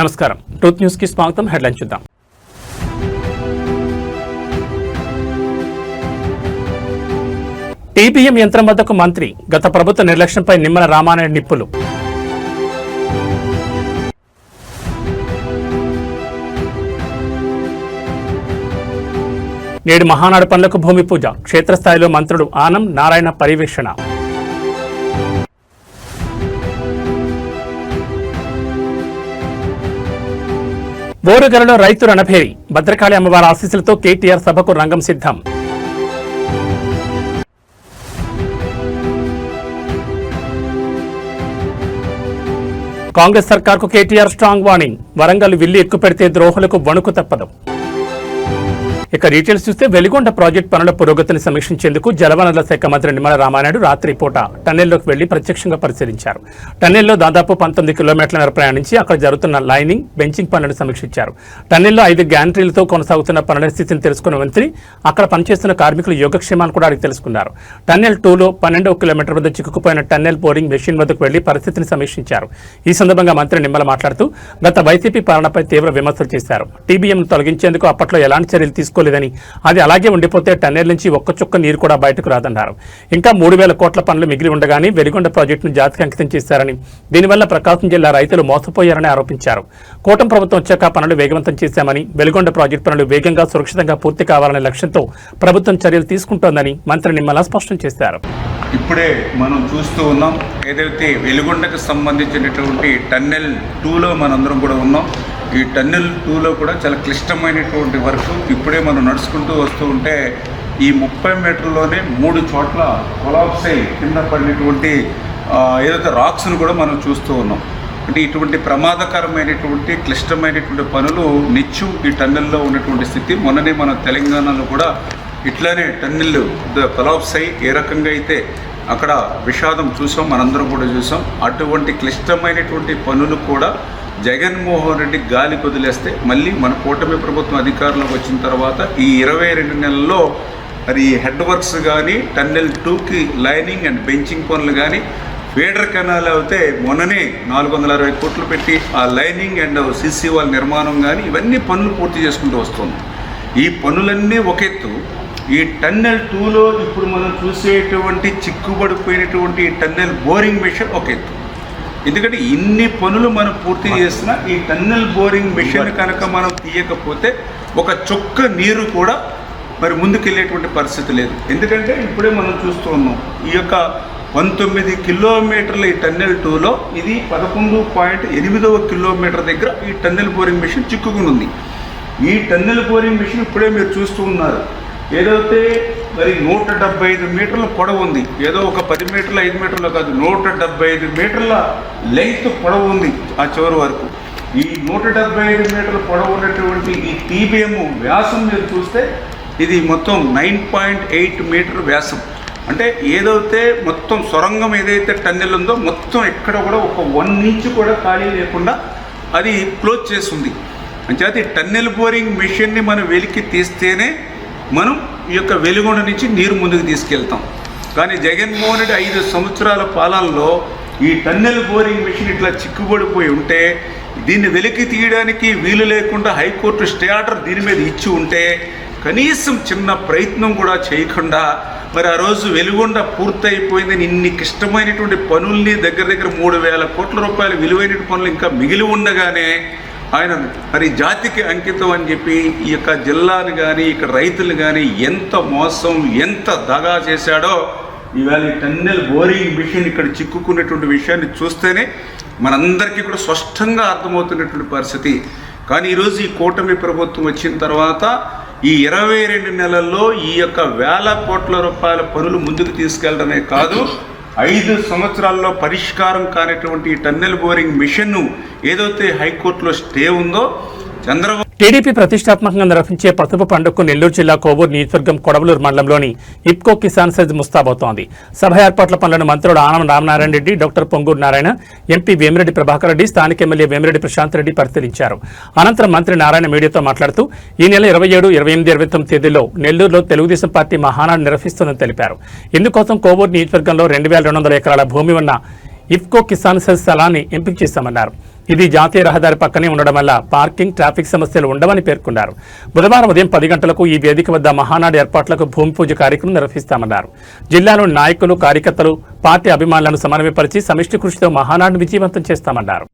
నమస్కారం. Truth news కి స్వాగతం. హెడ్లైన్ చూద్దాం. టీబీఎం యంత్రం వద్దకు మంత్రి, గత ప్రభుత్వ నిర్లక్ష్యంపై నిమ్మల రామానాయుడు నిప్పులు. నేడు మహానాడు పనులకు భూమి పూజ, క్షేత్రస్థాయిలో మంత్రులు ఆనం నారాయణ పర్యవేక్షణ. ఓరుగలలో రైతు రణభేరి, భద్రకాళి అమ్మవారి ఆశీస్సులతో కేటీఆర్ సభకు రంగం సిద్ధం. కాంగ్రెస్ సర్కార్కు కేటీఆర్ స్ట్రాంగ్ వార్నింగ్, వరంగల్ విల్లు ఎక్కుపెడితే ద్రోహులకు వణుకు తప్పదు. ఇక డీటెయిల్స్ చూస్తే వెలిగొండ ప్రాజెక్టు పనుల పురోగతిని సమీక్షించేందుకు జలవనరుల శాఖ మంత్రి నిమ్మల రామానాయుడు రాత్రి పూట టన్నెల్లోకి వెళ్లి ప్రత్యక్షంగా పరిశీలించారు. టన్నెల్లో దాదాపు 19 కిలోమీటర్ల మేర ప్రయాణించి అక్కడ జరుగుతున్న లైనింగ్, బెంచింగ్ పనులను సమీక్షించారు. టన్నెల్లో 5 గ్యాంట్రీలతో కొనసాగుతున్న పనుల స్థితిని తెలుసుకున్న మంత్రి అక్కడ పనిచేస్తున్న కార్మికుల యోగక్షేమాలు కూడా అడిగి తెలుసుకున్నారు. టన్నెల్ 2లో 12వ కిలోమీటర్ వద్ద చిక్కుకుపోయిన టన్నెల్ బోరింగ్ మెషిన్ వద్దకు వెళ్లి పరిస్థితిని సమీక్షించారు. ఈ సందర్భంగా మంత్రి నిమ్మల మాట్లాడుతూ గత వైసీపీ పాలనపై తీవ్ర విమర్శలు చేశారు. టీబీఎంను తొలగించేందుకు అప్పట్లో ఎలాంటి చర్యలు తీసుకోలేదని, అది అలాగే ఉండిపోతే టన్నెల్ నుంచి ఒక్క చుక్క నీరు కూడా బయటకు రాదన్నారు. ఇంకా 3,000 కోట్ల పనులు మిగిలి ఉండగానే వెలిగొండ ప్రాజెక్టును జాతికి అంకితం చేశారని, దీనివల్ల ప్రకాశం జిల్లా రైతులు మోసపోయారని ఆరోపించారు. కూటమి ప్రభుత్వం వచ్చాక పనులు వేగవంతం చేశామని, వెలిగొండ ప్రాజెక్టు పనులు వేగంగా సురక్షితంగా పూర్తి కావాలనే లక్ష్యంతో ప్రభుత్వం చర్యలు తీసుకుంటోందని మంత్రి నిమ్మల స్పష్టం చేశారు. ఇప్పుడే మనం చూస్తూ ఉన్నాం, ఏదైతే వెలిగొండకు సంబంధించినటువంటి టన్నెల్ 2లో మనందరం కూడా ఉన్నాం. ఈ టన్నెల్ 2లో కూడా చాలా క్లిష్టమైనటువంటి వర్క్ ఇప్పుడే మనం నడుచుకుంటూ వస్తూ ఉంటే ఈ 30 మీటర్లోనే 3 చోట్ల కొలాప్స్ అయి కింద పడినటువంటి ఏదైతే రాక్స్ను కూడా మనం చూస్తూ ఉన్నాం. అంటే ఇటువంటి ప్రమాదకరమైనటువంటి క్లిష్టమైనటువంటి పనులు నిత్యం ఈ టన్నెల్లో ఉన్నటువంటి స్థితి. మొన్ననే మన తెలంగాణలో కూడా ఇట్లానే టన్నెల్ కొలాప్స్ అయి ఏ రకంగా అయితే అక్కడ విషాదం చూసాం, మనందరం కూడా చూసాం. అటువంటి క్లిష్టమైనటువంటి పనులు కూడా జగన్మోహన్ రెడ్డి గాలి వదిలేస్తే మళ్ళీ మన కూటమి ప్రభుత్వం అధికారంలోకి వచ్చిన తర్వాత ఈ 22 నెలల్లో మరి హెడ్ వర్క్స్ కానీ, టన్నెల్ 2కి లైనింగ్ అండ్ బెంచింగ్ పనులు కానీ, ఫీడర్ కెనాల్ అయితే మొన్ననే 460 కోట్లు పెట్టి ఆ లైనింగ్ అండ్ సీసీ వాల్ నిర్మాణం కానీ ఇవన్నీ పనులు పూర్తి చేసుకుంటూ వస్తుంది. ఈ పనులన్నీ ఒక ఎత్తు. ఈ టన్నెల్ 2లో ఇప్పుడు మనం చూసేటువంటి చిక్కుబడిపోయినటువంటి ఈ టన్నెల్ బోరింగ్ మెషిన్ ఒక ఎత్తు. ఎందుకంటే ఇన్ని పనులు మనం పూర్తి చేస్తున్నా ఈ టన్నెల్ బోరింగ్ మెషిన్ కనుక మనం తీయకపోతే ఒక చుక్క నీరు కూడా మరి ముందుకెళ్ళేటువంటి పరిస్థితి లేదు. ఎందుకంటే ఇప్పుడే మనం చూస్తూ ఉన్నాం, ఈ యొక్క 19 కిలోమీటర్ల ఈ టన్నెల్ 2లో ఇది 11.8వ కిలోమీటర్ దగ్గర ఈ టన్నెల్ బోరింగ్ మెషిన్ చిక్కుకుని ఉంది. ఈ టన్నెల్ బోరింగ్ మెషిన్ ఇప్పుడే మీరు చూస్తూ ఉన్నారు. ఏదైతే మరి 175 మీటర్ల పొడవు ఉంది, ఏదో ఒక 10 మీటర్ల 5 మీటర్లు కాదు, 175 మీటర్ల లెంగ్త్ పొడవు ఉంది ఆ చివరి వరకు. ఈ 175 మీటర్ల పొడవు ఉన్నటువంటి ఈ టీబీఎం వ్యాసం మీరు చూస్తే ఇది మొత్తం 9.8 మీటర్ వ్యాసం. అంటే ఏదైతే మొత్తం సొరంగం ఏదైతే టన్నెల్ ఉందో మొత్తం ఎక్కడ కూడా ఒక 1 ఇంచ్ కూడా ఖాళీ లేకుండా అది క్లోజ్ చేస్తుంది. అంచేత ఈ టన్నెల్ బోరింగ్ మెషిన్ని మనం వెలికి తీస్తేనే మనం ఈ యొక్క వెలిగొండ నుంచి నీరు ముందుకు తీసుకెళ్తాం. కానీ జగన్మోహన్ రెడ్డి 5 సంవత్సరాల పాలనలో ఈ టన్నెల్ బోరింగ్ మెషిన్ ఇట్లా చిక్కుబడిపోయి ఉంటే, దీన్ని వెలికి తీయడానికి వీలు లేకుండా హైకోర్టు స్టే ఆర్డర్ దీని మీద ఇచ్చి ఉంటే, కనీసం చిన్న ప్రయత్నం కూడా చేయకుండా మరి ఆ రోజు వెలిగొండ పూర్తయిపోయిందని ఇన్ని కష్టమైనటువంటి పనుల్ని దగ్గర 3,000 కోట్ల రూపాయల విలువైన పనులు ఇంకా మిగిలి ఉండగానే ఆయన మరి జాతికి అంకితం అని చెప్పి ఈ యొక్క జిల్లాను కానీ ఇక్కడ రైతులు కానీ ఎంత మోసం ఎంత దగా చేశాడో ఇవాళ ఈ టన్నెల్ బోరింగ్ మిషన్ ఇక్కడ చిక్కుకున్నటువంటి విషయాన్ని చూస్తేనే మనందరికీ కూడా స్పష్టంగా అర్థమవుతున్నటువంటి పరిస్థితి. కానీ ఈరోజు ఈ కూటమి ప్రభుత్వం వచ్చిన తర్వాత ఈ 22 నెలల్లో ఈ యొక్క 1,000 కోట్ల రూపాయల పనులు ముందుకు తీసుకెళ్లడమే కాదు, 5 సంవత్సరాల్లో పరిష్కారం కానిటువంటి టన్నెల్ బోరింగ్ మిషన్ను ఏదైతే హైకోర్టులో స్టే ఉందో చంద్రబాబు టీడీపీ ప్రతిష్టాత్మకంగా నిర్వహించే పసుపు పండుగకు నెల్లూరు జిల్లా కోవూరు నియోజకవర్గం కొడవలూరు మండలంలోని ఇప్కో కిసాన్ సైజ్ ముస్తాబవుతోంది. సభ ఏర్పాట్ల పనులను మంత్రులు ఆనం రామనారాయణ రెడ్డి, డాక్టర్ పొంగూరు నారాయణ, ఎంపీ వేమిరెడ్డి ప్రభాకర్ రెడ్డి, స్థానిక ఎమ్మెల్యే వేమిరెడ్డి ప్రశాంత్ రెడ్డి పరిశీలించారు. అనంతరం మంత్రి నారాయణ మీడియాతో మాట్లాడుతూ ఈ నెల 27, 28, 29 తేదీల్లో నెల్లూరులో తెలుగుదేశం పార్టీ మహానాడు నిర్వహిస్తుందని తెలిపారు. ఇందుకోసం కోవూరు నియోజకవర్గంలో 2,200 ఎకరాల భూమి ఉన్న ఇఫ్కో కిసాన్ సెల్ స్థలాన్ని ఎంపిక చేశామన్నారు. ఇది జాతీయ రహదారి పక్కనే ఉండడం వల్ల పార్కింగ్, ట్రాఫిక్ సమస్యలు ఉండవని పేర్కొన్నారు. బుధవారం ఉదయం 10 గంటలకు ఈ వేదిక వద్ద మహానాడు ఏర్పాట్లకు భూమి పూజ కార్యక్రమం నిర్వహిస్తామన్నారు. జిల్లాలోని నాయకులు, కార్యకర్తలు, పార్టీ అభిమానులను సమన్వయపరిచి సమిష్టి కృషితో మహానాడును విజయవంతం చేస్తామన్నారు.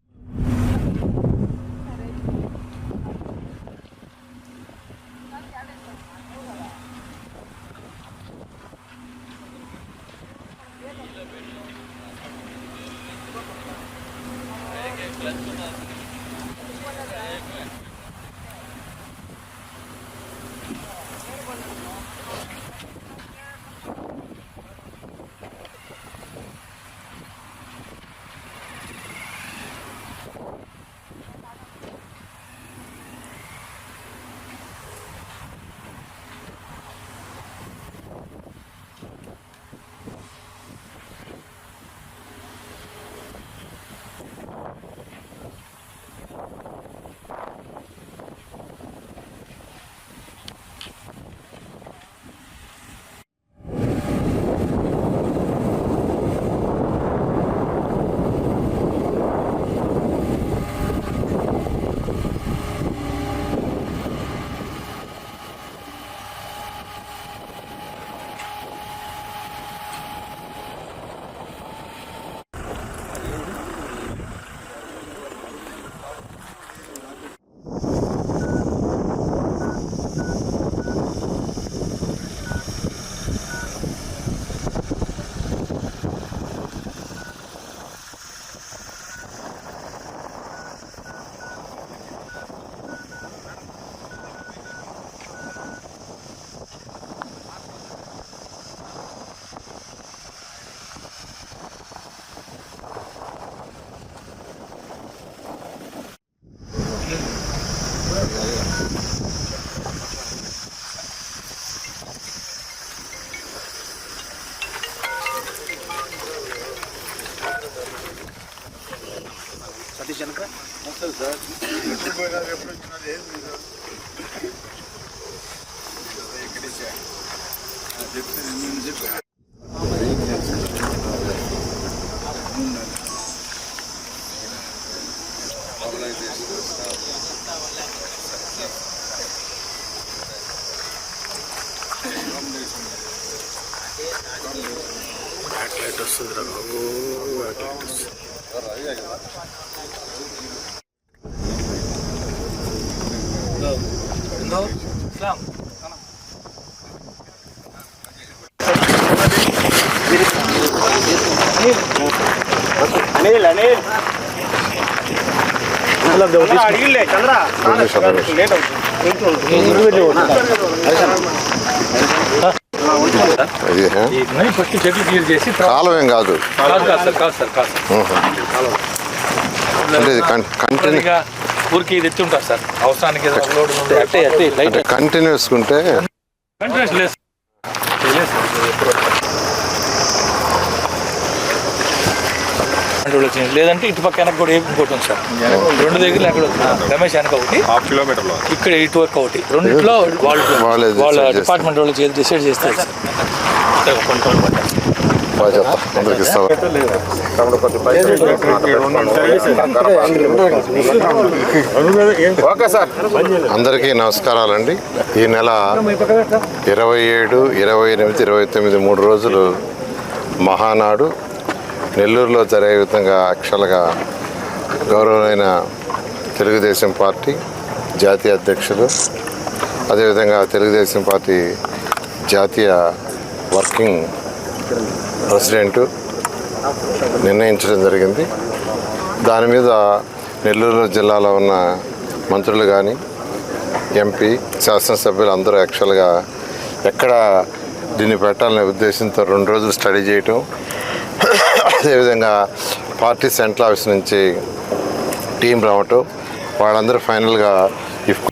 కాలం ఏం కాదు, ఊరికి ఇది ఎత్తి ఉంటారు సార్. అవసరానికి కంటిన్యూస్ ఉంటే లేదంటే ఇటు పక్క వెనక కూడా ఇంకోటి ఉంది సార్. 2 దగ్గర అక్కడ రమేష్ వెనక ఒకటి, 1/2 కిలోమీటర్లో ఇక్కడ ఇటు వరకు ఒకటి. రెండిట్లో వాళ్ళ డిపార్ట్మెంట్ వాళ్ళు డిసైడ్ చేస్తారు సార్. కొంచెం అందరికీ నమస్కారాలండి. ఈ నెల 27, 28, 29 3 రోజులు మహానాడు నెల్లూరులో జరిగే విధంగా యాక్చువల్గా గౌరవమైన తెలుగుదేశం పార్టీ జాతీయ అధ్యక్షులు, అదేవిధంగా తెలుగుదేశం పార్టీ జాతీయ వర్కింగ్ ప్రెసిడెంట్ నిర్ణయించడం జరిగింది. దాని మీద నెల్లూరు జిల్లాలో ఉన్న మంత్రులు కానీ, ఎంపీ, శాసనసభ్యులు అందరూ యాక్చువల్గా ఎక్కడ దీన్ని పెట్టాలనే ఉద్దేశంతో 2 రోజులు స్టడీ చేయటం, అదేవిధంగా పార్టీ సెంట్రల్ ఆఫీస్ నుంచి టీం రావటం, వాళ్ళందరూ ఫైనల్గా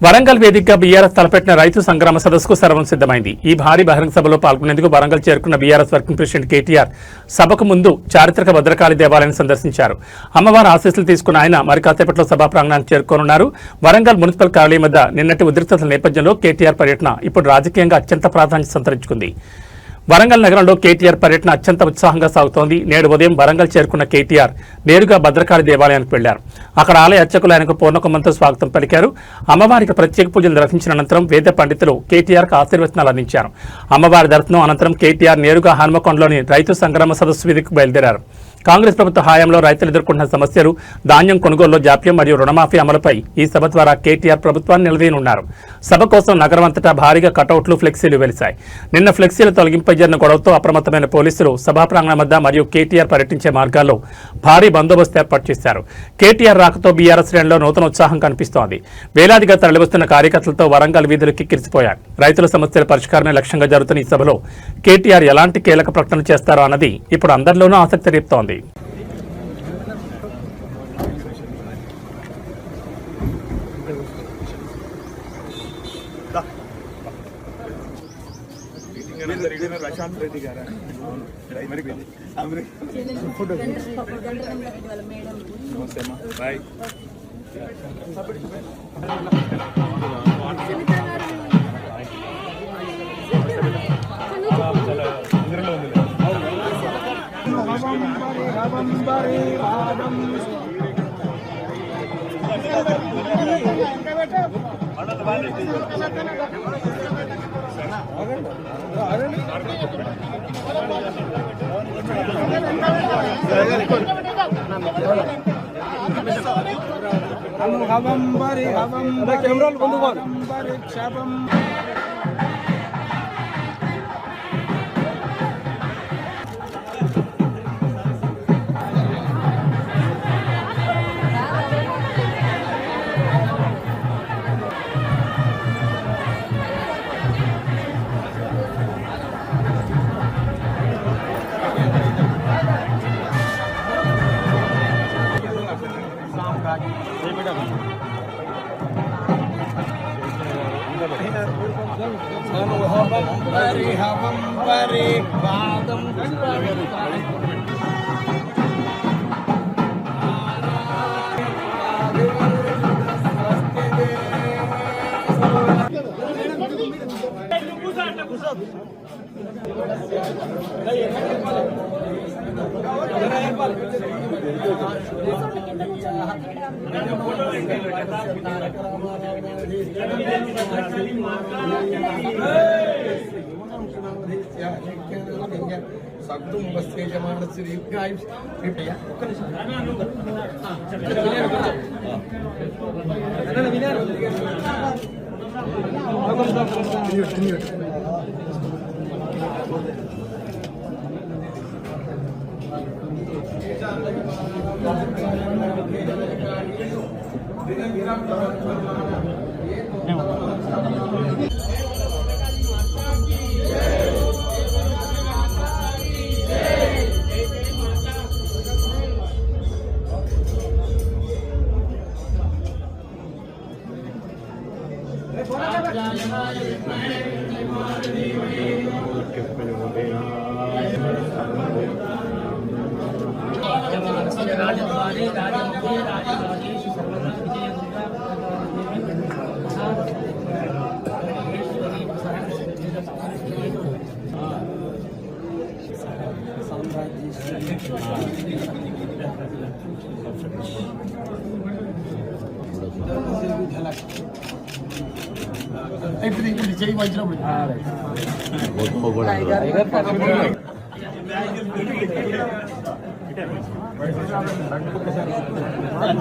వరంగల్ వేదికగా బీఆర్ఎస్ తలపెట్టిన రైతు సంగ్రామ సదస్సుకు సర్వం సిద్ధమైంది. ఈ భారీ బహిరంగ సభలో పాల్గొనేందుకు వరంగల్ చేరుకున్న బీఆర్ఎస్ వర్కింగ్ ప్రెసిడెంట్ కేటీఆర్ సభకు ముందు చారిత్రక భద్రకాళి దేవాలయాన్ని సందర్శించారు. అమ్మవారి ఆశీస్సులు తీసుకున్న ఆయన మరి కాసేపట్లో సభా ప్రాంగణానికి చేరుకోనున్నారు. వరంగల్ మున్సిపల్ కార్యాలయం వద్ద నిన్నటి ఉద్రిక్తతల నేపథ్యంలో కేటీఆర్ పర్యటన ఇప్పుడు రాజకీయంగా అత్యంత ప్రాధాన్యత సంతరించుకుంది. వరంగల్ నగరంలో కేటీఆర్ పర్యటన అత్యంత ఉత్సాహంగా సాగుతోంది. నేడు ఉదయం వరంగల్ చేరుకున్న కేటీఆర్ నేరుగా భద్రకాళి దేవాలయానికి వెళ్లారు. అక్కడ ఆలయ అర్చకులు ఆయనకు పూర్ణకుంభంతో స్వాగతం పలికారు. అమ్మవారికి ప్రత్యేక పూజలు నిర్వహించిన అనంతరం వేద పండితులు కేటీఆర్కు ఆశీర్వచనాలు అందించారు. అమ్మవారి దర్శనం అనంతరం కేటీఆర్ నేరుగా హన్మకొండలోని రైతు సంగ్రామ సదస్సు వేదికకు బయలుదేరారు. కాంగ్రెస్ ప్రభుత్వ హయాంలో రైతులు ఎదుర్కొంటున్న సమస్యలు, ధాన్యం కొనుగోలులో జాప్యం మరియు రుణమాఫీ అమలుపై ఈ సభ ద్వారా కేటీఆర్ ప్రభుత్వాన్ని నిలదీయనున్నారు. సభ కోసం నగరం అంతటా భారీగా కటౌట్లు, ఫ్లెక్సీలు వెలిశాయి. నిన్న ఫ్లెక్సీల తొలగింపై జరిగిన గొడవతో అప్రమత్తమైన పోలీసులు సభా ప్రాంగణం వద్ద మరియు కేటీఆర్ పర్యటించే మార్గాల్లో భారీ బందోబస్తు ఏర్పాటు చేశారు. కేటీఆర్ రాకతో బీఆర్ఎస్ శ్రేణిలో నూతన ఉత్సాహం కనిపిస్తోంది. వేలాదిగా తరలివస్తున్న కార్యకర్తలతో వరంగల్ వీధులు కిక్కిరిసిపోయాయి. రైతుల సమస్యల పరిష్కారమే లక్ష్యంగా జరుగుతున్న ఈ సభలో కేటీఆర్ ఎలాంటి కీలక ప్రకటనలు చేస్తారో అన్నది ఇప్పుడు అందరిలోనూ ఆసక్తి రేపుతోంది.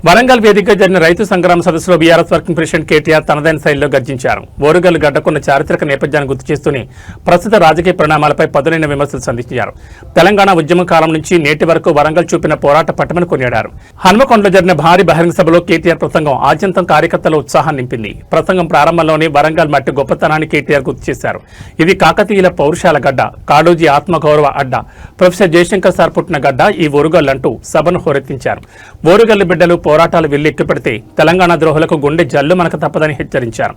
వరంగల్ వేదికగా జరిగిన రైతు సంగ్రామ సదస్సులో బీఆర్ఎస్ వర్కింగ్ ప్రెసిడెంట్ కేటీఆర్ తనదైన శైలిలో గర్జించారు. ఓరుగల్లు గడ్డకున్న చారిత్రక నేపథ్యాన్ని గుర్తు చేస్తూనే ప్రస్తుత రాజకీయ పరిణామాలపై పదునైన విమర్శలు సంధించారు. తెలంగాణ ఉద్యమ కాలం నుంచి నేటి వరకు వరంగల్ చూపిన పోరాట పట్టమని కొనియాడారు. హన్మకొండలో జరిగిన భారీ బహిరంగ సభలో కేటీఆర్ ప్రసంగం ఆద్యంతం కార్యకర్తల ఉత్సాహాన్ని నింపింది. ప్రసంగం ప్రారంభంలోనే వరంగల్ మట్టి గొప్పతనాన్ని కేటీఆర్ గుర్తు చేశారు. ఇది కాకతీయుల పౌరుషాల గడ్డ, కాళోజీ ఆత్మగౌరవ అడ్డ, ప్రొఫెసర్ జయశంకర్ సార్ పుట్టిన గడ్డ ఈ ఓరుగల్లంటూ సభను హోరెత్తించారు. ఓరుగల్లు బిడ్డలు పోరాటాలు వెల్లెక్కిపెడితే తెలంగాణ ద్రోహులకు గుండె జల్లు మనకు తప్పదని హెచ్చరించారు.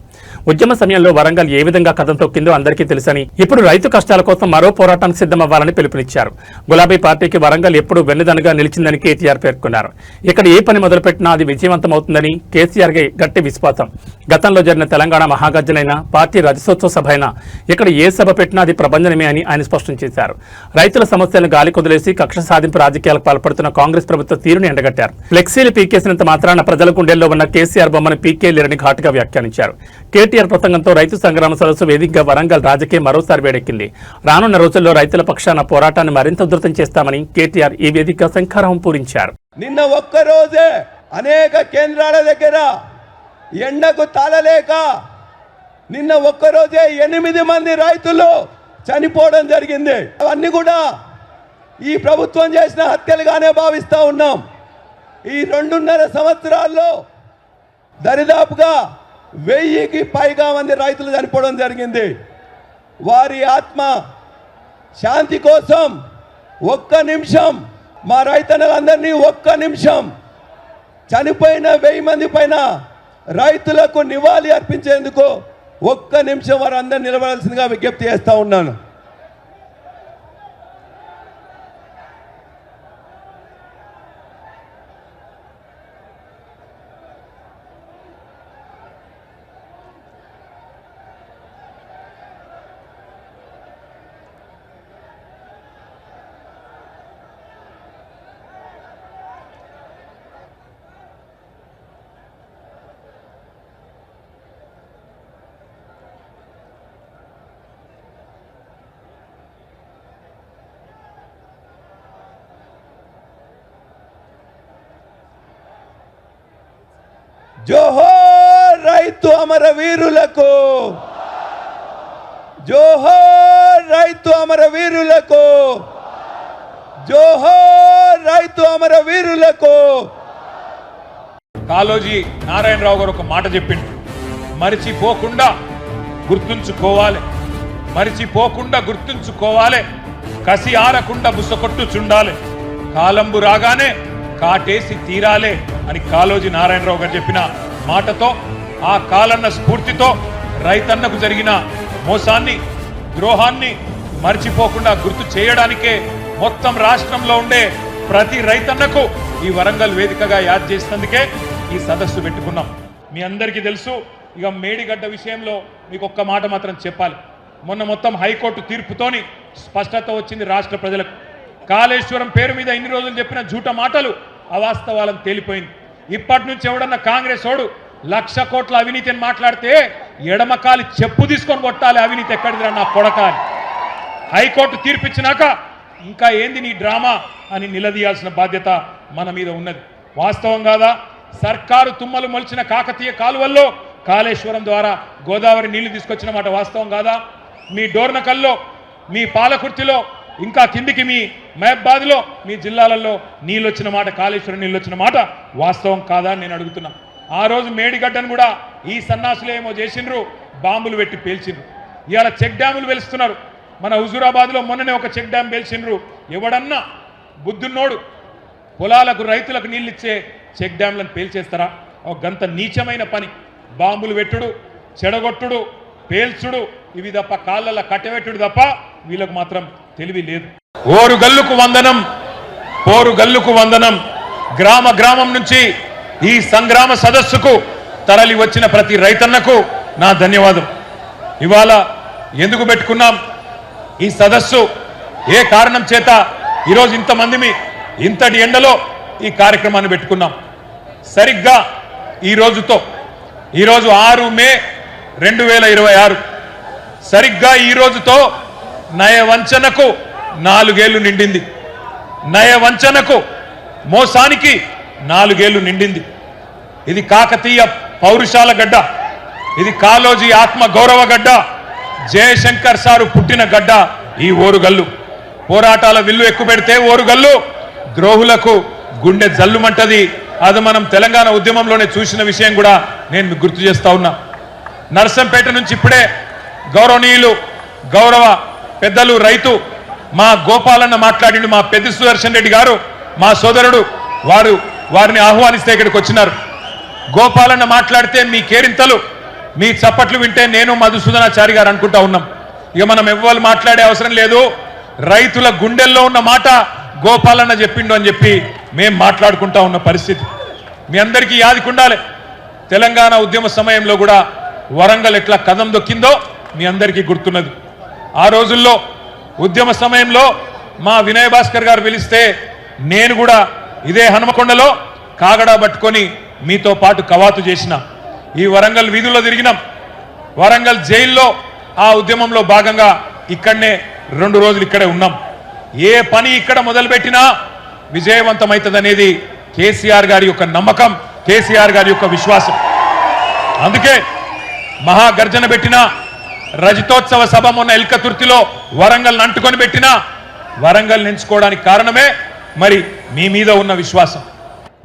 ఉద్యమ సమయంలో వరంగల్ ఏ విధంగా కథం తొక్కిందో అందరికీ తెలుసని, ఇప్పుడు రైతు కష్టాల కోసం మరో పోరాటానికి సిద్ధమవ్వాలని పిలుపునిచ్చారు. గులాబీ పార్టీకి వరంగల్ ఎప్పుడూ వెన్నుదన్నుగా నిలిచిందని కేటీఆర్ పేర్కొన్నారు. ఇక్కడ ఏ పని మొదలుపెట్టినా అది విజయవంతమవుతుందని కేసీఆర్ గట్టి విశ్వాసం. గతంలో జరిగిన తెలంగాణ మహాగర్జనైనా, పార్టీ రజతోత్సవ సభ అయినా ఇక్కడ ఏ సభ పెట్టినా అది ప్రభంజనమే అని ఆయన స్పష్టం చేశారు. రైతుల సమస్యలను గాలి కొదిలేసి కక్ష సాధింపు రాజకీయాలకు పాల్పడుతున్న కాంగ్రెస్ ప్రభుత్వ తీరుని ఎండగట్టారు. ఫ్లెక్సీలు పీకేసినంత మాత్రాన ప్రజల గుండెల్లో ఉన్న కేసీఆర్ బొమ్మను పీకేలేరని ఘాటుగా వ్యాఖ్యానించారు. కేటీఆర్ ప్రసంగంతో రైతు సంగ్రామ సదస్సు వేదికగా వరంగల్ రాజకీయం మరోసారి వేడెక్కింది. రానున్న రోజుల్లో రైతుల పక్షాన పోరాటాన్ని మరింత ఉధృతం చేస్తామని కేటీఆర్ ఈ వేదికగా శంఖారావం పూరించారు. నిన్న ఒక్కరోజే అనేక కేంద్రాల దగ్గర ఎండకు తాళలేక నిన్న ఒక్కరోజే 8 మంది రైతులు చనిపోవడం జరిగింది. అవన్నీ కూడా ఈ ప్రభుత్వం చేసిన హత్యలుగానే భావిస్తూ ఉన్నాం. ఈ 2.5 సంవత్సరాల్లో దరిదాపుగా 1000కి పైగా మంది రైతులు చనిపోవడం జరిగింది. వారి ఆత్మ శాంతి కోసం ఒక్క నిమిషం మా రైతన్నలందరినీ ఒక్క నిమిషం చనిపోయిన 1000 మంది పైన రైతులకు నివాళి అర్పించేందుకు ఒక్క నిమిషం వారందరూ నిలబడాల్సిందిగా విజ్ఞప్తి చేస్తూ ఉన్నాను. జోహర్ రైతు అమరవీరులకు, జోహర్ రైతు అమరవీరులకు, జోహర్ రైతు అమరవీరులకు. కాళోజీ నారాయణరావు గారు ఒక మాట చెప్పిండు, మరిచిపోకుండా గుర్తుంచుకోవాలి, మరిచిపోకుండా గుర్తుంచుకోవాలి, కసి ఆరకుండా బుసకొట్టు చుండాలి, కాలంబు రాగానే కాటేసి తీరాలే అని కాళోజీ నారాయణరావు గారు చెప్పిన మాటతో, ఆ కాలన్న స్ఫూర్తితో రైతన్నకు జరిగిన మోసాన్ని, ద్రోహాన్ని మర్చిపోకుండా గుర్తు చేయడానికే మొత్తం రాష్ట్రంలో ఉండే ప్రతి రైతన్నకు ఈ వరంగల్ వేదికగా యాద్ చేసినందుకే ఈ సదస్సు పెట్టుకున్నాం. మీ అందరికీ తెలుసు, ఇక మేడిగడ్డ విషయంలో మీకు ఒక్క మాట మాత్రం చెప్పాలి. మొన్న మొత్తం హైకోర్టు తీర్పుతోని స్పష్టత వచ్చింది రాష్ట్ర ప్రజలకు. కాళేశ్వరం పేరు మీద ఇన్ని రోజులు చెప్పిన జూట మాటలు అవాస్తవాలను తేలిపోయింది. ఇప్పటి నుంచి ఎవడన్నా కాంగ్రెస్ ఓడు 1,00,000 కోట్ల అవినీతి అని మాట్లాడితే ఎడమకాలి చెప్పు తీసుకొని కొట్టాలి, అవినీతి ఎక్కడిదిరా నా కొడకాలి. హైకోర్టు తీర్పిచ్చినాక ఇంకా ఏంది నీ డ్రామా అని నిలదీయాల్సిన బాధ్యత మన మీద ఉన్నది. వాస్తవం కాదా? సర్కారు తుమ్మలు మొలిచిన కాకతీయ కాలువల్లో కాళేశ్వరం ద్వారా గోదావరి నీళ్లు తీసుకొచ్చిన మాట వాస్తవం కాదా? మీ డోర్నకల్లో, మీ పాలకుర్తిలో, ఇంకా కిందికి మీ మహబాద్లో, మీ జిల్లాలలో నీళ్ళు వచ్చిన మాట, కాళేశ్వరం నీళ్ళు వచ్చిన మాట వాస్తవం కాదా అని నేను అడుగుతున్నా. ఆ రోజు మేడిగడ్డను కూడా ఈ సన్నాసులు ఏమో చేసిండ్రు, బాంబులు పెట్టి పేల్చిండ్రు. ఇవాళ చెక్ డ్యాములు వెలుస్తున్నారు. మన హుజూరాబాద్లో మొన్ననే ఒక చెక్ డ్యామ్ పేల్చిండ్రు. ఎవడన్నా బుద్ధున్నోడు పొలాలకు రైతులకు నీళ్ళు ఇచ్చే చెక్ డ్యామ్లను పేల్చేస్తారా? ఒక గంత నీచమైన పని. బాంబులు పెట్టుడు, చెడగొట్టుడు, పేల్చుడు, ఇవి తప్ప కాళ్ళ కట్టెపెట్టుడు తప్ప వీళ్ళకు మాత్రం తెలివి లేదు. ఓరు గల్లుకు వందనం, పోరు గల్లుకు వందనం. గ్రామ గ్రామం నుంచి ఈ సంగ్రామ సదస్సుకు తరలి వచ్చిన ప్రతి రైతన్నకు నా ధన్యవాదం. ఇవాళ ఎందుకు పెట్టుకున్నాం ఈ సదస్సు? ఏ కారణం చేత ఈరోజు ఇంతమంది ఇంతటి ఎండలో ఈ కార్యక్రమాన్ని పెట్టుకున్నాం? సరిగ్గా ఈరోజు 6 మే 2026, సరిగ్గా ఈ రోజుతో నయవంచనకు 4 ఏళ్లు నిండింది. నయవంచనకు, మోసానికి 4 ఏళ్లు నిండింది. ఇది కాకతీయ పౌరుషాల గడ్డ, ఇది కాళోజీ ఆత్మ గౌరవ గడ్డ, జయశంకర్ సారు పుట్టిన గడ్డ ఈ ఓరుగల్లు. పోరాటాల విల్లు ఎక్కువ పెడితే ఓరుగల్లు ద్రోహులకు గుండె జల్లుమంటది. అది మనం తెలంగాణ ఉద్యమంలోనే చూసిన విషయం కూడా నేను మీకు గుర్తు చేస్తా ఉన్నా. నర్సంపేట నుంచి ఇప్పుడే గౌరవనీయులు, గౌరవ పెద్దలు, రైతు మా గోపాలన్న మాట్లాడిండు. మా పెద్ద సుదర్శన్ రెడ్డి గారు మా సోదరుడు వారిని ఆహ్వానిస్తే ఇక్కడికి వచ్చినారు. గోపాలన్న మాట్లాడితే మీ కేరింతలు, మీ చప్పట్లు వింటే నేను మధుసూదనాచారి గారు అనుకుంటా ఉన్నాం. ఇక మనం ఎవ్వరు మాట్లాడే అవసరం లేదు. రైతుల గుండెల్లో ఉన్న మాట గోపాలన్న చెప్పిండు అని చెప్పి మేము మాట్లాడుకుంటా ఉన్న పరిస్థితి మీ అందరికీ యాదికుండాలి. తెలంగాణ ఉద్యమ సమయంలో కూడా వరంగల్ ఎట్లా కదం దొక్కిందో మీ అందరికీ గుర్తున్నది. ఆ రోజుల్లో ఉద్యమ సమయంలో మా వినయ్ భాస్కర్ గారు పిలిస్తే నేను కూడా ఇదే హనుమకొండలో కాగడా పట్టుకొని మీతో పాటు కవాతు చేసిన. ఈ వరంగల్ వీధుల్లో తిరిగినాం. వరంగల్ జైల్లో ఆ ఉద్యమంలో భాగంగా ఇక్కడనే 2 రోజులు ఇక్కడే ఉన్నాం. ఏ పని ఇక్కడ మొదలుపెట్టినా విజయవంతమవుతుందనేది కేసీఆర్ గారి యొక్క నమ్మకం, కేసీఆర్ గారి యొక్క విశ్వాసం. అందుకే మహాగర్జన పెట్టిన రజతోత్సవ సభ మొన్న ఎల్కతుర్తిలో వరంగల్ అంటుకొని పెట్టినా వరంగల్ ఎంచుకోవడానికి కారణమే మరి మీ మీద ఉన్న విశ్వాసం.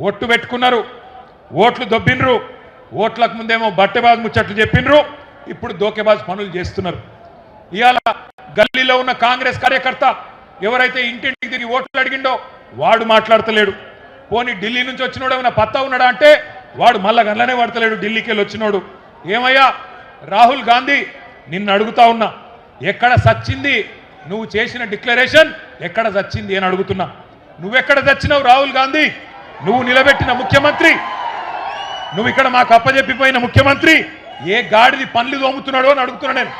ఓట్లు పెట్టుకున్నారు, ఓట్లు దొబ్బినరు, ఓట్లకు ముందేమో బట్టెబాజు ముచ్చట్లు చెప్పినరు, ఇప్పుడు దోకెబాజు పనులు చేస్తున్నారు. ఇవాళ గల్లీలో ఉన్న కాంగ్రెస్ కార్యకర్త ఎవరైతే ఇంటింటికి తిరిగి ఓట్లు అడిగిండో వాడు మాట్లాడతలేడు. పోనీ ఢిల్లీ నుంచి వచ్చినోడు ఏమైనా పత్తా ఉన్నాడా అంటే వాడు మళ్ళా గల్లనే పడతలేడు. ఢిల్లీకి వెళ్ళి వచ్చినోడు ఏమయ్యా రాహుల్ గాంధీ, నిన్ను అడుగుతా ఉన్నా, ఎక్కడ సచ్చింది నువ్వు చేసిన డిక్లరేషన్, ఎక్కడ సచ్చింది అని అడుగుతున్నా. నువ్వెక్కడ చచ్చినావు రాహుల్ గాంధీ? నువ్వు నిలబెట్టిన ముఖ్యమంత్రి, నువ్వు ఇక్కడ మాకు అప్పచెప్పిపోయిన ముఖ్యమంత్రి ఏ గాడిది పనులు దోముతున్నాడో అని అడుగుతున్నా నేను.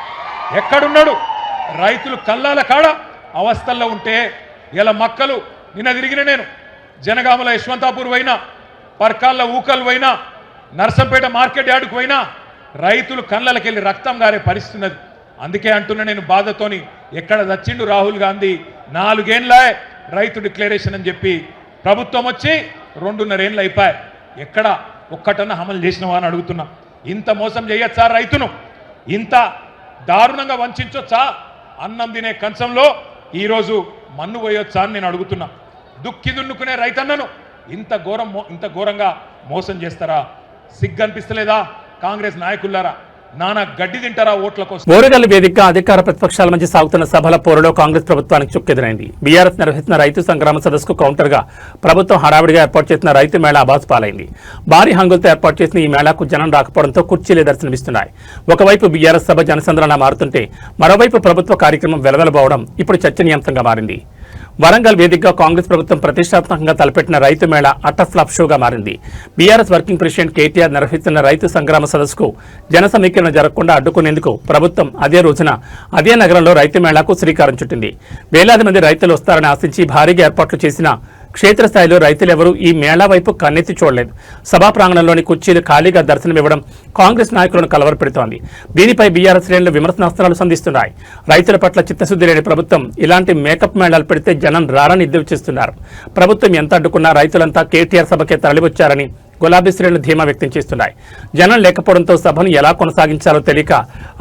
ఎక్కడున్నాడు? రైతులు కల్లాల కాడ అవస్థల్లో ఉంటే ఇలా మక్కలు నిన్న తిరిగిన నేను జనగామల యశ్వంతాపూర్ పోయినా, పర్కాళ్ళ ఊకలు పోయినా, నర్సంపేట మార్కెట్ యార్డుకు పోయినా రైతులు కళ్ళకెళ్ళి రక్తం గారే పరిస్థితున్నది. అందుకే అంటున్నా నేను బాధతోని, ఎక్కడ చచ్చిండు రాహుల్ గాంధీ? 4 ఏళ్ళే రైతు డిక్లరేషన్ అని చెప్పి ప్రభుత్వం వచ్చి 2.5 ఏళ్ళు అయిపోయాయి. ఎక్కడ ఒక్కటన్నా అమలు చేసినవా అని అడుగుతున్నా. ఇంత మోసం చేయొచ్చా రైతును? ఇంత దారుణంగా వంచొచ్చా? అన్నం తినే కంచంలో ఈరోజు మన్ను పోయొచ్చా అని నేను అడుగుతున్నా. దుక్కి దున్నుకునే రైతన్నను ఇంత ఘోరంగా మోసం చేస్తారా? సిగ్గు అనిపిస్తలేదా కాంగ్రెస్ నాయకులారా? నానా గడ్డి తింటారా ఓట్ల కోసం? ఓరగల్లు వేదికగా అధికార ప్రతిపక్షాల మధ్య సాగుతున్న సభల పోరులో కాంగ్రెస్ ప్రభుత్వానికి చుక్కెదురైంది. బీఆర్ఎస్ నిర్వహిస్తున్న రైతు సంగ్రామ సదస్సుకు కౌంటర్ గా ప్రభుత్వం హడావిడిగా ఏర్పాటు చేసిన రైతు మేళా అబాసు పాలైంది. భారీ హంగులతో ఏర్పాటు చేసిన ఈ మేళాకు జనం రాకపోవడంతో కుర్చీలే దర్శనమిస్తున్నాయి. ఒకవైపు బీఆర్ఎస్ సభ జనసంద్రంలా మారుతుంటే మరోవైపు ప్రభుత్వ కార్యక్రమం వెలవెలబోవడం ఇప్పుడు చర్చనీయాంశంగా మారింది. వరంగల్ వేదికగా కాంగ్రెస్ ప్రభుత్వం ప్రతిష్టాత్మకంగా తలపెట్టిన రైతు మేళా అటర్ ఫ్లాప్ షోగా మారింది. బీఆర్ఎస్ వర్కింగ్ ప్రెసిడెంట్ కేటీఆర్ నిర్వహిస్తున్న రైతు సంగ్రామ సదస్సుకు జన సమీకరణ జరగకుండా అడ్డుకునేందుకు ప్రభుత్వం అదే రోజున అదే నగరంలో రైతు మేళాకు శ్రీకారం చుట్టింది. వేలాది మంది రైతులు వస్తారని ఆశించి భారీగా ఏర్పాట్లు చేసిన క్షేత్రస్థాయిలో రైతులెవరూ ఈ మేళా వైపు కన్నెత్తి చూడలేదు. సభా ప్రాంగణంలోని కుర్చీలు ఖాళీగా దర్శనమివ్వడం కాంగ్రెస్ నాయకులను కలవరపెడుతోంది. దీనిపై బీఆర్ఎస్ శ్రేణులు విమర్శనాస్త్రాలు సంధిస్తున్నాయి. రైతుల పట్ల చిత్తశుద్ధి లేని ప్రభుత్వం ఇలాంటి మేకప్ మేళాలు పెడితే జనం రారని ఎద్దేవా చేస్తున్నారు. ప్రభుత్వం ఎంత అడ్డుకున్నా రైతులంతా కేటీఆర్ సభకే తరలివచ్చారని గులాబీ శ్రేణులు ధీమా వ్యక్తం చేస్తున్నాయి. జనం లేకపోవడంతో సభను ఎలా కొనసాగించాలో తెలియక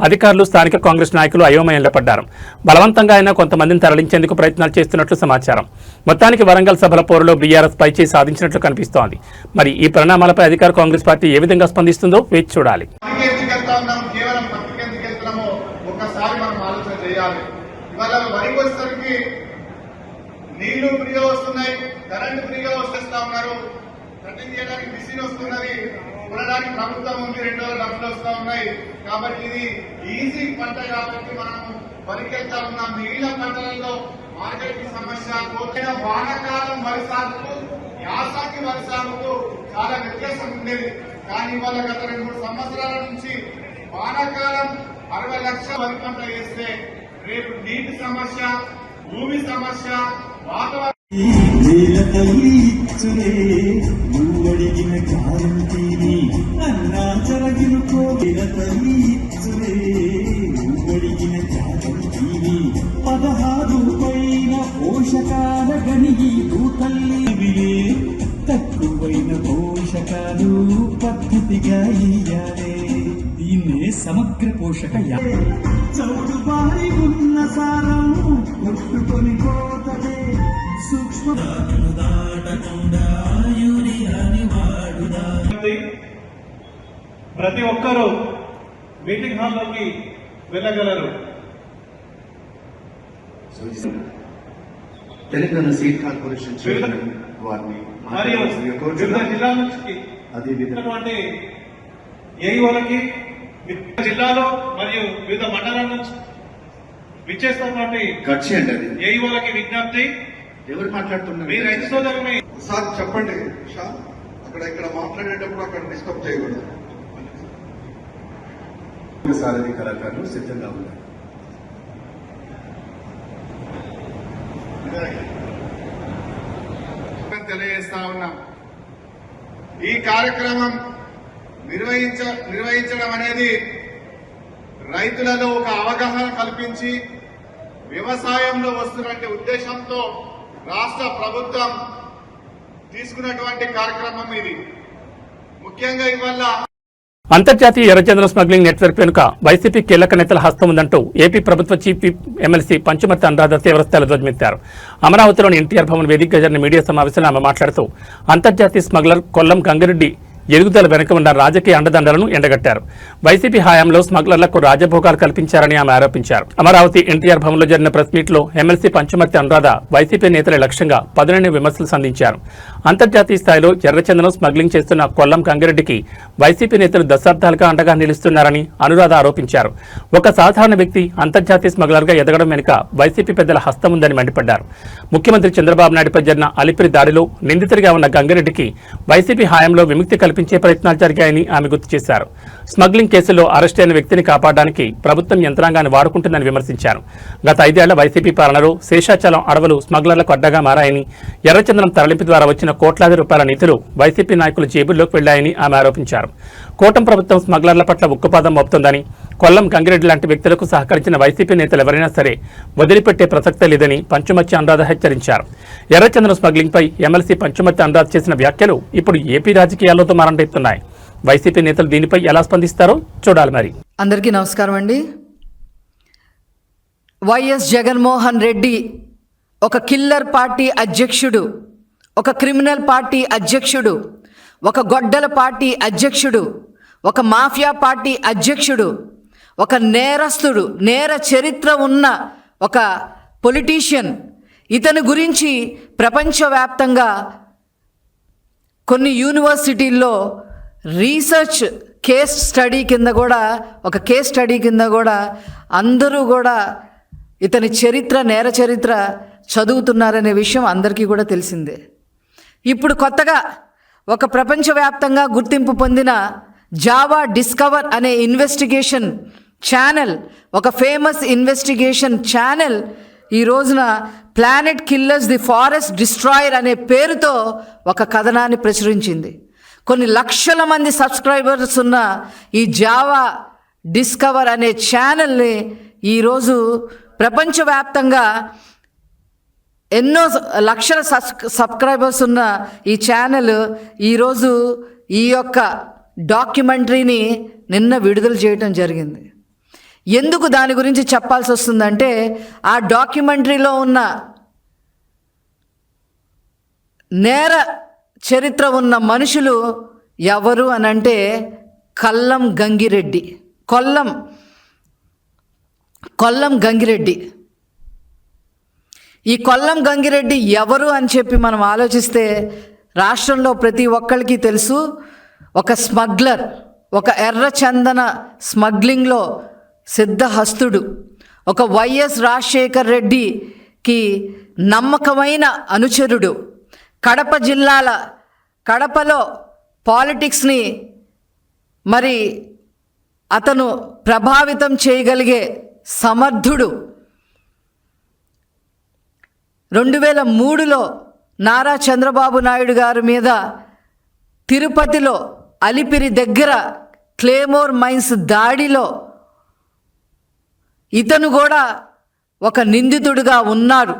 అధికారులు, స్థానిక కాంగ్రెస్ నాయకులు అయోమయంలో పడ్డారు. బలవంతంగా అయినా కొంతమందిని తరలించేందుకు ప్రయత్నాలు చేస్తున్నట్లు సమాచారం. మొత్తానికి వరంగల్ సభల పోరులో బీఆర్ఎస్ పైచేయి సాధించినట్లు కనిపిస్తోంది. మరి ఈ పరిణామాలపై అధికార కాంగ్రెస్ పార్టీ ఏ విధంగా స్పందిస్తుందో వేచి చూడాలి. నీళ్లు ఫ్రీగా వస్తున్నాయి, కరెంటు ఫ్రీగా వస్తేస్తా ఉన్నారు, కటింగ్ చేయడానికి మిషన్ వస్తున్నది, కొనడానికి ప్రభుత్వం ఉంది, 2 రోజులు డబ్బులు వస్తా ఉన్నాయి. కాబట్టి ఇది ఈజీ పంట కాబట్టి మనం వరికెళ్తా ఉన్నాం. మిగిలిన పంటలలో మార్కెటింగ్ సమస్య, వానాకాలం వరి సాగుకు యాసంగి వరి సాగుకు చాలా వ్యత్యాసం ఉండేది. కానీ వాళ్ళ గత 2-3 సంవత్సరాల నుంచి వానాకాలం 60 లక్షల వరి పంట వేస్తే రేపు నీటి సమస్య, భూమి సమస్య, వాతావరణ పోషకాల గనిగి భూతల్లి తక్కువైన పోషకాలు పద్ధతిగా ఇయ్యాలే. దీన్నే సమగ్ర పోషక చౌడు బారి ఉన్న సారం కొట్టుకొని పోతదే. సూక్ష్మ దాటకుండా యూరియాని వాడుదా. ప్రతి ఒక్కరూ మీటింగ్ హాల్లోకి వెళ్ళగలరు. తెలంగాణ స్టేట్ కార్పొరేషన్ వారిని మరియు వివిధ జిల్లాల నుంచి ఉన్నటువంటి ఏఈఓలకి జిల్లాలో మరియు వివిధ మండలాల నుంచి విచ్చేస్తున్నటువంటి ఖర్చు అండి అది ఏఈఓలకి విజ్ఞప్తి, ఎవరు మాట్లాడుతున్నారు? మీ రైతు సోదరుని సార్ చెప్పండి అక్కడ ఇక్కడ మాట్లాడేటప్పుడు అక్కడ డిస్టర్బ్ చేయకూడదు. సారథి కళాకారులు సిద్ధంగా ఉన్నారు. తెలియజేస్తా ఉన్నాం. ఈ కార్యక్రమం నిర్వహించడం అనేది రైతులలో ఒక అవగాహన కల్పించి వ్యవసాయంలో వస్తున్నటువంటి ఉద్దేశంతో రాష్ట్ర ప్రభుత్వం తీసుకున్నటువంటి కార్యక్రమం ఇది. ముఖ్యంగా ఇవాళ అంతర్జాతీయ ఎర్రచందనం స్మగ్లింగ్ నెట్వర్క్ వెనుక వైసీపీ కీలక నేతల హస్తం ఉందంటూ ఏపీ ప్రభుత్వ chief whip MLC Panchamarthi Anuradha తీవ్రస్థాయిలో ధ్వజమెత్తారు. అమరావతిలోని ఎన్టీఆర్ భవన్ వేదికగా జరిగిన మీడియా సమావేశంలో ఆమె మాట్లాడుతూ అంతర్జాతీయ స్మగ్లర్ కొల్లం గంగిరెడ్డి ఎదుగుదల వెనుక ఉన్న రాజకీయ అండదండలను ఎండగట్టారు. వైసీపీ హయాంలో స్మగ్లర్లకు రాజభోగాలు కల్పించారని ఆమె ఆరోపించారు. అమరావతి ఎన్టీఆర్ భవన్లో జరిగిన ప్రెస్ మీట్లో ఎమ్మెల్సీ పంచమర్తి అనురాధ వైసీపీ నేతల లక్ష్యంగా పదునైన విమర్శలు సంధించారు. అంతర్జాతీయ స్థాయిలో ఎర్రచందనం స్మగ్లింగ్ చేస్తున్న కొల్లం గంగిరెడ్డికి వైసీపీ నేతలు దశాబ్దాలుగా అండగా నిలుస్తున్నారని అనురాధ ఆరోపించారు. ఒక సాధారణ వ్యక్తి అంతర్జాతీయ స్మగ్లర్గా ఎదగడం వెనుక వైసీపీ పెద్దల హస్తం ఉందని మండిపడ్డారు. ముఖ్యమంత్రి చంద్రబాబు నాయుడుపై జరిగిన అలిపిరి దాడిలో నిందితుడిగా ఉన్న గంగిరెడ్డికి వైసీపీ హయాంలో విముక్తి కల్పించే ప్రయత్నాలు జరిగాయని ఆమె గుర్తు చేశారు. స్మగ్లింగ్ కేసులో అరెస్ట్ అయిన వ్యక్తిని కాపాడడానికి ప్రభుత్వం యంత్రాంగాన్ని వాడుకుంటుందని విమర్శించారు. గత 5 ఏళ్ల వైసీపీ పాలనలో శేషాచలం అడవులు స్మగ్లర్లకు అడ్డగా మారాయని, ఎర్రచందనం తరలింపు ద్వారా వచ్చిన కోట్లాది రూపాయల నిధులు వైసీపీ నాయకుల జేబుల్లోకి వెళ్లాయని ఆమె ఆరోపించారు. కూటమి ప్రభుత్వం స్మగ్లర్ల పట్ల ఉక్కుపాదం మోపుతోందని, కొల్లం గంగిరెడ్డి లాంటి వ్యక్తులకు సహకరించిన వైసీపీ నేతలు ఎవరైనా సరే వదిలిపెట్టే ప్రసక్తే లేదని పంచమర్తి అనురాధ హెచ్చరించారు. ఎర్రచందనం స్మగ్లింగ్పై ఎమ్మెల్సీ పంచమర్తి అనురాధ చేసిన వ్యాఖ్యలు ఇప్పుడు ఏపీ రాజకీయాలతో మారండిస్తున్నాయి. వైసీపీ నేతలు దీనిపై ఎలా స్పందిస్తారో చూడాలి. మరి అందరికీ నమస్కారం అండి. వైఎస్ జగన్మోహన్ రెడ్డి ఒక కిల్లర్ పార్టీ అధ్యక్షుడు, ఒక క్రిమినల్ పార్టీ అధ్యక్షుడు, ఒక గొడ్డల పార్టీ అధ్యక్షుడు, ఒక మాఫియా పార్టీ అధ్యక్షుడు, ఒక నేరస్తుడు, నేర చరిత్ర ఉన్న ఒక పొలిటీషియన్. ఇతని గురించి ప్రపంచవ్యాప్తంగా కొన్ని యూనివర్సిటీల్లో రీసెర్చ్ కేస్ స్టడీ కింద కూడా అందరూ కూడా ఇతని చరిత్ర, నేర చరిత్ర చదువుతున్నారనే విషయం అందరికీ కూడా తెలిసిందే. ఇప్పుడు కొత్తగా ఒక ప్రపంచవ్యాప్తంగా గుర్తింపు పొందిన జావా డిస్కవర్ అనే ఇన్వెస్టిగేషన్ ఛానల్, ఒక ఫేమస్ ఇన్వెస్టిగేషన్ ఛానల్ ఈ రోజున planet killers the forest destroyer అనే పేరుతో ఒక కథనాన్ని ప్రచురించింది. కొన్ని లక్షల మంది సబ్స్క్రైబర్స్ ఉన్న ఈ జావా డిస్కవర్ అనే ఛానల్ని ఈరోజు ప్రపంచవ్యాప్తంగా ఎన్నో లక్షల సబ్స్క్రైబర్స్ ఉన్న ఈ ఛానల్ ఈరోజు ఈ యొక్క డాక్యుమెంటరీని నిన్న విడుదల చేయటం జరిగింది. ఎందుకు దాని గురించి చెప్పాల్సి వస్తుందంటే, ఆ డాక్యుమెంటరీలో ఉన్న నేర చరిత్ర ఉన్న మనుషులు ఎవరు అనంటే కొల్లం గంగిరెడ్డి. ఈ కొల్లం గంగిరెడ్డి ఎవరు అని చెప్పి మనం ఆలోచిస్తే రాష్ట్రంలో ప్రతి ఒక్కరికి తెలుసు. ఒక స్మగ్లర్, ఒక ఎర్రచందన స్మగ్లింగ్లో సిద్ధహస్తుడు, ఒక వైఎస్ రాజశేఖర్ రెడ్డికి నమ్మకమైన అనుచరుడు, కడపలో పాలిటిక్స్ని మరి అతను ప్రభావితం చేయగలిగే సమర్థుడు. 2003లో నారా చంద్రబాబు నాయుడు గారి మీద తిరుపతిలో అలిపిరి దగ్గర క్లేమోర్ మైన్స్ దాడిలో ఇతను కూడా ఒక నిందితుడిగా ఉన్నాడు.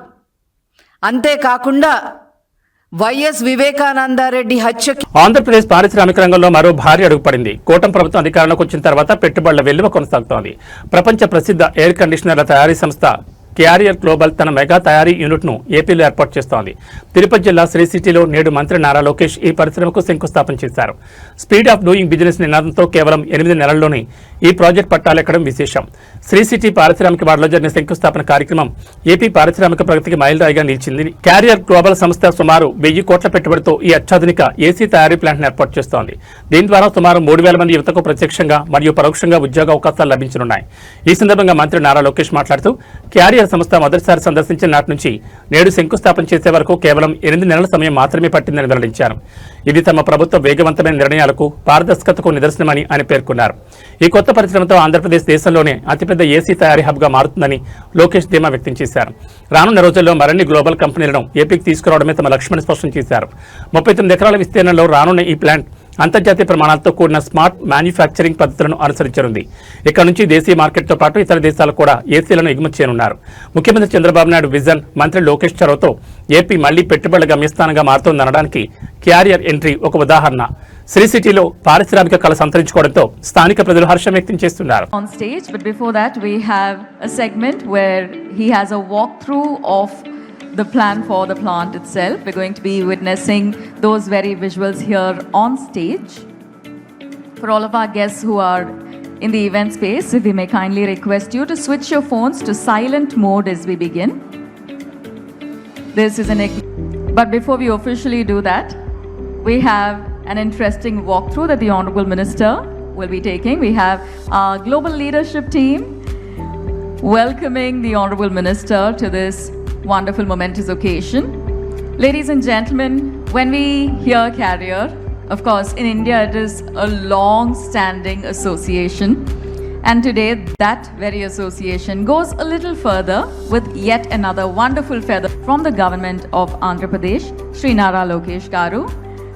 అంతేకాకుండా వైఎస్ వివేకానందరెడ్డి హత్యకి ఆంధ్రప్రదేశ్ పారిశ్రామిక రంగంలో మరో భారీ అడుగుపడింది. కూటమి ప్రభుత్వం అధికారంలోకి వచ్చిన తర్వాత పెట్టుబడుల వెల్లువ కొనసాగుతోంది. ప్రపంచ ప్రసిద్ధ ఎయిర్ కండిషనర్ల తయారీ సంస్థ క్యారియర్ గ్లోబల్ తన మెగా తయారీ యూనిట్ను ఏపీలో ఏర్పాటు చేస్తోంది. తిరుపతి జిల్లా శ్రీ సిటీలో నేడు మంత్రి నారా లోకేష్ ఈ పరిశ్రమకు శంకుస్థాపన చేశారు. స్పీడ్ ఆఫ్ డూయింగ్ బిజినెస్ నినాదంతో కేవలం 8 నెలల్లోనే ఈ ప్రాజెక్ట్ పట్టాలెక్కడం విశేషం. శ్రీ సిటీ పారిశ్రామిక వాడలో జరిగిన శంకుస్థాపన కార్యక్రమం ఏపీ పారిశ్రామిక ప్రగతికి మైలురాయిగా నిలిచింది. క్యారియర్ గ్లోబల్ సంస్థ సుమారు 1000 కోట్ల పెట్టుబడితో ఈ అత్యాధునిక ఏసీ తయారీ ప్లాంట్ను ఏర్పాటు చేస్తోంది. దీని ద్వారా సుమారు 3000 మంది యువతకు ప్రత్యక్షంగా మరియు పరోక్షంగా ఉద్యోగ అవకాశాలు లభించనున్నాయి. ఈ సందర్భంగా మంత్రి నారా లోకేష్ మాట్లాడుతూ క్యారియర్ సంస్థ మొదటిసారి సందర్శించిన నాటి నుంచి నేడు శంకుస్థాపన చేసే వరకు కేవలం 8 నెలల సమయం మాత్రమే పట్టిందని వెల్లడించారు. ఇది తమ ప్రభుత్వ వేగవంతమైన నిర్ణయాలకు పారదర్శకతకు నిదర్శనమని ఆయన పేర్కొన్నారు. ఈ కొత్త పరిశ్రమతో ఆంధ్రప్రదేశ్ దేశంలోనే అతిపెద్ద ఏసీ తయారీ హబ్గా మారుతుందని లోకేష్ ధీమా వ్యక్తం చేశారు. రానున్న రోజుల్లో మరిన్ని గ్లోబల్ కంపెనీలను ఏపీకి తీసుకురావడమే తమ లక్ష్యమని స్పష్టం చేశారు. 39 ఎకరాల విస్తీర్ణంలో రానున్న ఈ ప్లాంట్ అంతర్జాతీయ ప్రమాణాలతో కూడిన స్మార్ట్ మ్యానుఫ్యాక్చరింగ్ పద్ధతులను అనుసరించనుంది. ఇక్కడ నుంచి దేశీయ మార్కెట్తో పాటు ఇతర దేశాలకు కూడా ఏసీలను ఎగుమతి చేయనున్నారు. ముఖ్యమంత్రి చంద్రబాబు నాయుడు విజన్, మంత్రి లోకేష్ చొరవతో ఏపీ మళ్లీ పెట్టుబడుల గమ్యస్థానంగా మారుతోందనడానికి క్యారియర్ ఎంట్రీ ఒక ఉదాహరణ. శ్రీ సిటీలో పారిశ్రామిక కళ సంతరించుకోవడంతో స్థానిక ప్రజలు హర్షం వ్యక్తం చేస్తున్నారు. On stage, but before that we have a segment where he has a walkthrough of the plan for the plant itself. We're going to be witnessing those very visuals here on stage. For all of our guests who are in the event space, if we may kindly request you to switch your phones to silent mode as we begin. This is but before we officially do that, we have an interesting walkthrough that the Honorable Minister will be taking. We have our global leadership team welcoming the Honorable Minister to this wonderful momentous occasion. Ladies and gentlemen, when we hear Carrier, of course in India it is a long-standing association, and today that very association goes a little further with yet another wonderful feather from the government of Andhra Pradesh. Shri Nara Lokesh Garu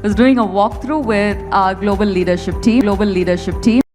is doing a walkthrough with our global leadership team.